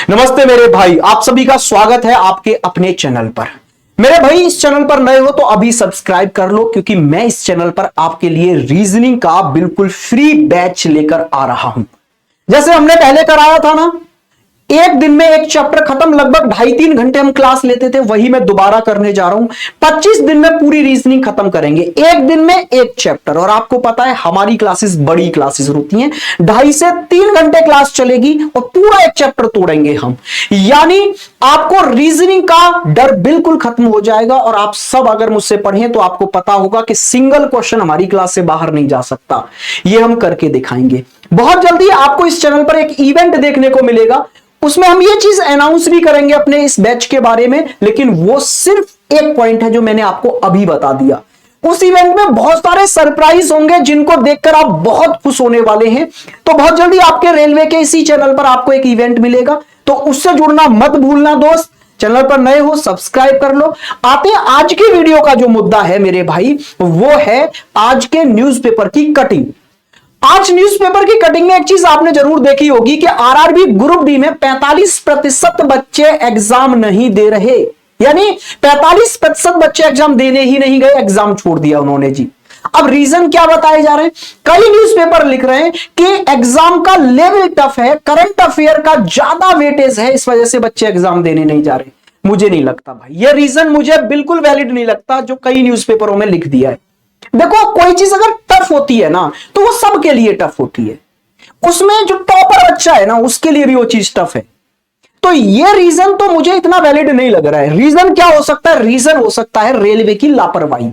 नमस्ते मेरे भाई, आप सभी का स्वागत है आपके अपने चैनल पर। मेरे भाई, इस चैनल पर नए हो तो अभी सब्सक्राइब कर लो, क्योंकि मैं इस चैनल पर आपके लिए रीजनिंग का बिल्कुल फ्री बैच लेकर आ रहा हूं। जैसे हमने पहले कराया था ना, एक दिन में एक चैप्टर खत्म, लगभग 2.5-3 घंटे हम क्लास लेते थे, वही मैं दोबारा करने जा रहा हूं। 25 दिन में पूरी रीजनिंग खत्म करेंगे, एक दिन में एक चैप्टर। और आपको पता है हमारी क्लासेस बड़ी क्लासेस होती हैं, 2.5 से 3 घंटे क्लास चलेगी और पूरा एक चैप्टर तोड़ेंगे हम। यानी आपको रीजनिंग का डर बिल्कुल खत्म हो जाएगा। और आप सब अगर मुझसे पढ़ें तो आपको पता होगा कि सिंगल क्वेश्चन हमारी क्लास से बाहर नहीं जा सकता। ये हम करके दिखाएंगे। बहुत जल्दी आपको इस चैनल पर एक इवेंट देखने को मिलेगा, उसमें हम ये चीज अनाउंस भी करेंगे अपने इस बैच के बारे में। लेकिन वो सिर्फ एक पॉइंट है जो मैंने आपको अभी बता दिया। उस इवेंट में बहुत सारे सरप्राइज होंगे जिनको देखकर आप बहुत खुश होने वाले हैं। तो बहुत जल्दी आपके रेलवे के इसी चैनल पर आपको एक इवेंट मिलेगा, तो उससे जुड़ना मत भूलना दोस्त। चैनल पर नए हो सब्सक्राइब कर लो। आते हैं आज के वीडियो का जो मुद्दा है मेरे भाई, वो है आज के न्यूज़पेपर की कटिंग। आज न्यूज़पेपर की कटिंग में एक चीज आपने जरूर देखी होगी कि आरआरबी ग्रुप डी में 45% बच्चे एग्जाम नहीं दे रहे। यानी 45% बच्चे एग्जाम देने ही नहीं गए, एग्जाम छोड़ दिया उन्होंने जी। अब रीजन क्या बताए जा रहे हैं? कई न्यूज़पेपर लिख रहे हैं कि एग्जाम का लेवल टफ है, करंट अफेयर का ज्यादा वेटेज है, इस वजह से बच्चे एग्जाम देने नहीं जा रहे। मुझे नहीं लगता भाई, यह रीजन मुझे बिल्कुल वैलिड नहीं लगता जो कई न्यूज़पेपरों में लिख दिया है। देखो, कोई चीज अगर टफ होती है ना तो वो सबके लिए टफ होती है। उसमें जो टॉपर बच्चा है ना उसके लिए भी वो चीज टफ है। तो ये रीजन तो मुझे इतना वैलिड नहीं लग रहा है। रीजन क्या हो सकता है? रीजन हो सकता है रेलवे की लापरवाही।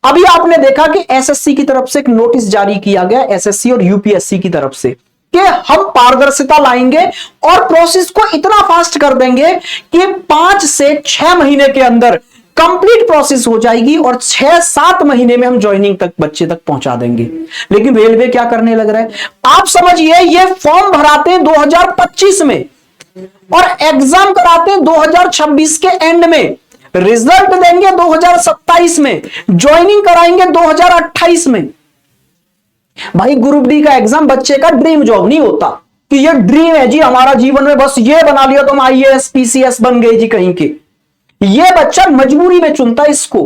अभी आपने देखा कि एसएससी की तरफ से एक नोटिस जारी किया गया, एसएससी और यूपीएससी की तरफ से, कि हम पारदर्शिता लाएंगे और प्रोसेस को इतना फास्ट कर देंगे कि 5 से 6 महीने के अंदर कंप्लीट प्रोसेस हो जाएगी और 6-7 महीने में हम ज्वाइनिंग तक बच्चे तक पहुंचा देंगे। लेकिन रेलवे क्या करने लग रहा है? आप समझिए, ये फॉर्म भराते हैं 2025 में और एग्जाम कराते हैं 2026 के एंड में, रिजल्ट देंगे 2027 में, ज्वाइनिंग कराएंगे 2028 में। भाई, ग्रुप डी का एग्जाम बच्चे का ड्रीम जॉब नहीं होता कि ये ड्रीम है जी हमारा जीवन में, बस ये बना लिया तो हम आईएएस पीसीएस बन गए जी कहीं के। ये बच्चा मजबूरी में चुनता है इसको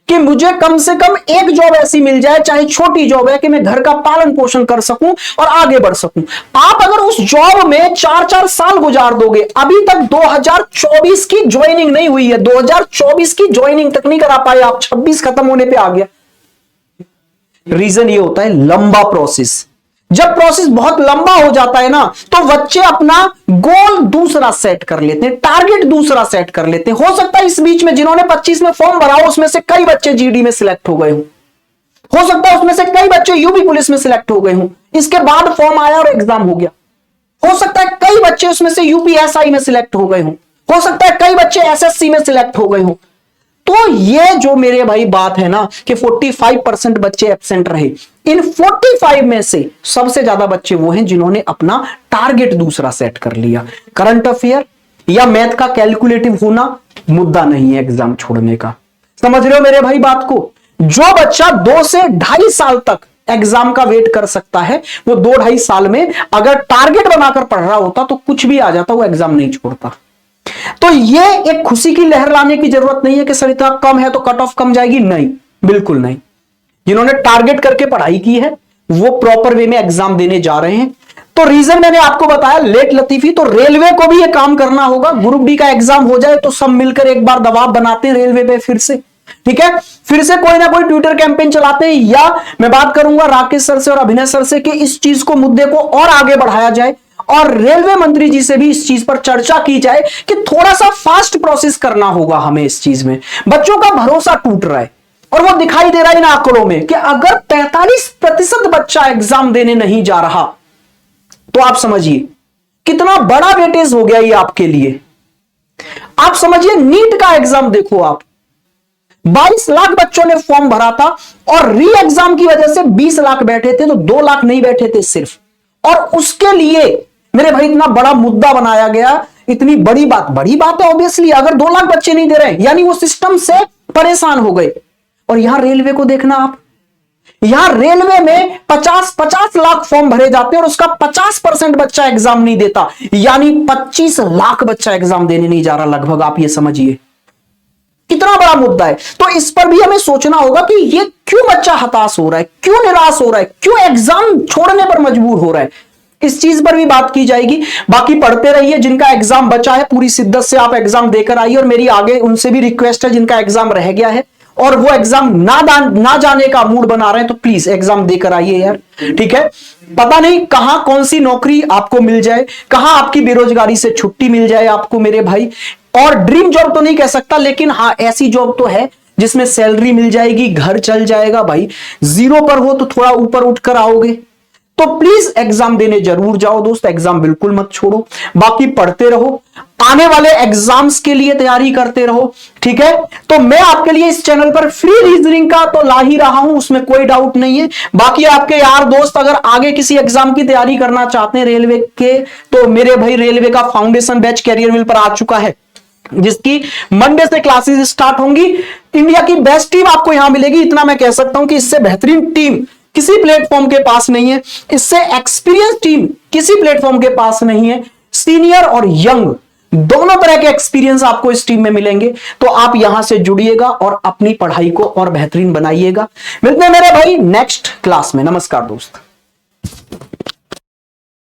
कि मुझे कम से कम एक जॉब ऐसी मिल जाए, चाहे छोटी जॉब है, कि मैं घर का पालन पोषण कर सकूं और आगे बढ़ सकूं। आप अगर उस जॉब में 4-4 साल गुजार दोगे, अभी तक 2024 की ज्वाइनिंग नहीं हुई है, 2024 की ज्वाइनिंग तक नहीं करा पाए आप, 26 खत्म होने पे आ गया। रीजन ये होता है लंबा प्रोसेस। जब प्रोसेस बहुत लंबा हो जाता है ना तो बच्चे अपना गोल दूसरा सेट कर लेते हैं, टारगेट दूसरा सेट कर लेते हैं। हो सकता है इस बीच में जिन्होंने 25 में फॉर्म भरा हो उसमें से कई बच्चे जीडी में सिलेक्ट हो गए हो सकता है उसमें से कई बच्चे यूपी पुलिस में सिलेक्ट हो गए हों, इसके बाद फॉर्म आया और एग्जाम हो गया। हो सकता है कई बच्चे उसमें से यूपीएसआई में सिलेक्ट हो गए हो सकता है कई बच्चे एसएससी में सिलेक्ट हो गए हों। तो ये जो मेरे भाई बात है ना कि 45% बच्चे एब्सेंट रहे, इन 45 में से सबसे ज्यादा बच्चे वो हैं जिन्होंने अपना टारगेट दूसरा सेट कर लिया। करंट अफेयर या मैथ का कैलकुलेटिव होना मुद्दा नहीं है एग्जाम छोड़ने का। समझ रहे हो मेरे भाई बात को? जो बच्चा 2 से 2.5 साल तक एग्जाम का वेट कर सकता है, वो 2-2.5 साल में अगर टारगेट बनाकर पढ़ रहा होता तो कुछ भी आ जाता, वो एग्जाम नहीं छोड़ता। तो ये एक खुशी की लहर लाने की जरूरत नहीं है कि सर इतना कम है तो कट ऑफ कम जाएगी, नहीं, बिल्कुल नहीं। जिन्होंने टारगेट करके पढ़ाई की है वो प्रॉपर वे में एग्जाम देने जा रहे हैं। तो रीजन मैंने आपको बताया, लेट लतीफी। तो रेलवे को भी ये काम करना होगा। ग्रुप डी का एग्जाम हो जाए तो सब मिलकर एक बार दबाव बनाते हैं रेलवे पे फिर से, ठीक है? फिर से कोई ना कोई ट्विटर कैंपेन चलाते हैं, या मैं बात करूंगा राकेश सर से और अभिनय सर से कि इस चीज को, मुद्दे को और आगे बढ़ाया जाए और रेलवे मंत्री जी से भी इस चीज पर चर्चा की जाए कि थोड़ा सा फास्ट प्रोसेस करना होगा हमें इस चीज में। बच्चों का भरोसा टूट रहा है और वो दिखाई दे रहा है इन आंकड़ों में कि अगर 45% बच्चा एग्जाम देने नहीं जा रहा तो आप समझिए कितना बड़ा वेटेज हो गया ये आपके लिए। आप समझिए नीट का एग्जाम देखो, आप 22 लाख बच्चों ने फॉर्म भरा था और री एग्जाम की वजह से 20 लाख बैठे थे, तो 2 लाख नहीं बैठे थे सिर्फ। और उसके लिए मेरे भाई इतना बड़ा मुद्दा बनाया गया, इतनी बड़ी बात है ऑब्वियसली। अगर 2 लाख बच्चे नहीं दे रहे यानी वो सिस्टम से परेशान हो गए। और यहां रेलवे को देखना आप, यहां रेलवे में 50 लाख फॉर्म भरे जाते हैं और उसका 50% बच्चा एग्जाम नहीं देता, यानी 25 लाख बच्चा एग्जाम देने नहीं जा रहा लगभग। आप ये समझिए कितना बड़ा मुद्दा है। तो इस पर भी हमें सोचना होगा कि ये क्यों बच्चा हताश हो रहा है, क्यों निराश हो रहा है, क्यों एग्जाम छोड़ने पर मजबूर हो रहा है, इस चीज पर भी बात की जाएगी। बाकी पढ़ते रहिए, जिनका एग्जाम बचा है पूरी शिद्दत से आप एग्जाम देकर आइए, और मेरी आगे उनसे भी रिक्वेस्ट है जिनका एग्जाम रह गया है और वो एग्जाम ना जाने का मूड बना रहे हैं, तो प्लीज एग्जाम देकर आइए यार, ठीक है। पता नहीं कहां कौन सी नौकरी आपको मिल जाए, कहां आपकी बेरोजगारी से छुट्टी मिल जाए आपको मेरे भाई। और ड्रीम जॉब तो नहीं कह सकता, लेकिन हाँ ऐसी जॉब तो है जिसमें सैलरी मिल जाएगी, घर चल जाएगा भाई। जीरो पर हो तो थोड़ा ऊपर उठकर आओगे। तो प्लीज एग्जाम देने जरूर जाओ दोस्त, एग्जाम बिल्कुल मत छोड़ो। बाकी पढ़ते रहो, आने वाले एग्जाम्स के लिए तैयारी करते रहो, ठीक है। तो मैं आपके लिए इस चैनल पर फ्री रीजनिंग का तो ला ही रहा हूं, उसमें कोई डाउट नहीं है। बाकी आपके यार दोस्त अगर आगे किसी एग्जाम की तैयारी करना चाहते हैं रेलवे के, तो मेरे भाई रेलवे का फाउंडेशन बैच कैरियर मिल पर आ चुका है, जिसकी मंडे से क्लासेस स्टार्ट होंगी। इंडिया की बेस्ट टीम आपको यहां मिलेगी, इतना मैं कह सकता हूं कि इससे बेहतरीन टीम किसी प्लेटफॉर्म के पास नहीं है, इससे एक्सपीरियंस टीम किसी प्लेटफॉर्म के पास नहीं है। सीनियर और यंग दोनों तरह के एक्सपीरियंस आपको इस टीम में मिलेंगे। तो आप यहां से जुड़िएगा और अपनी पढ़ाई को और बेहतरीन बनाइएगा। मिलते हैं मेरे भाई नेक्स्ट क्लास में। नमस्कार दोस्त।